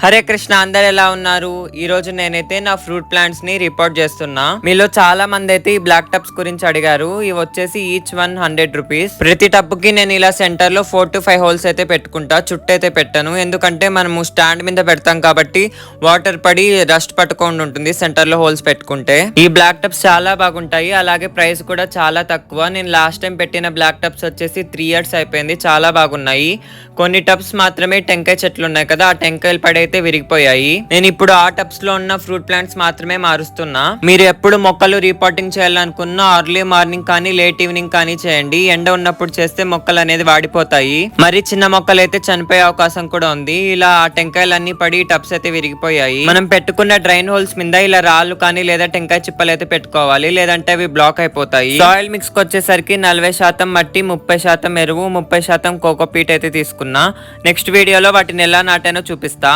హరే కృష్ణ, అందరు ఎలా ఉన్నారు? ఈ రోజు నేనైతే నా ఫ్రూట్ ప్లాంట్స్ ని రిపోర్ట్ చేస్తున్నా. మీలో చాలా మంది అయితే ఈ బ్లాక్ టబ్స్ గురించి అడిగారు. ఇవి వచ్చేసి ఈచ్ 100 రూపీస్. ప్రతి టబ్ కి నేను ఇలా సెంటర్ లో 4 to 5 హోల్స్ అయితే పెట్టుకుంటా, చుట్టూ అయితే పెట్టాను. ఎందుకంటే మనము స్టాండ్ మీద పెడతాం కాబట్టి వాటర్ పడి రస్ట్ పట్టుకుండా ఉంటుంది సెంటర్ లో హోల్స్ పెట్టుకుంటే. ఈ బ్లాక్ టబ్స్ చాలా బాగుంటాయి, అలాగే ప్రైస్ కూడా చాలా తక్కువ. నేను లాస్ట్ టైం పెట్టిన బ్లాక్ టబ్స్ వచ్చేసి 3 years అయిపోయింది, చాలా బాగున్నాయి. కొన్ని టబ్స్ మాత్రమే టెంకాయ చెట్లు ఉన్నాయి కదా, ఆ టెంకాయలు పడైతే విరిగిపోయాయి. నేను ఇప్పుడు ఆ టబ్స్ లో ఉన్న ఫ్రూట్ ప్లాంట్స్ మాత్రమే మారుస్తున్నా. మీరు ఎప్పుడు మొక్కలు రీపాటింగ్ చేయాలనుకున్నా అర్లీ మార్నింగ్ కానీ లేట్ ఈవినింగ్ కానీ చేయండి. ఎండ ఉన్నప్పుడు చేస్తే మొక్కలు అనేది వాడిపోతాయి, మరి చిన్న మొక్కలు అయితే చనిపోయే అవకాశం కూడా ఉంది. ఇలా ఆ టెంకాయలన్నీ పడి టబ్స్ అయితే విరిగిపోయాయి. మనం పెట్టుకున్న డ్రైన్ హోల్స్ మీద ఇలా రాళ్ళు కానీ లేదా టెంకాయ చిప్పలు అయితే పెట్టుకోవాలి, లేదంటే అవి బ్లాక్ అయిపోతాయి. సాయిల్ మిక్స్ కి వచ్చేసరికి 40% మట్టి, 30% ఎరువు, 30% కోకోపీట్ అయితే తీసుకున్నా. నెక్స్ట్ వీడియోలో వాటిని ఎలా నాటానో చూపిస్తా.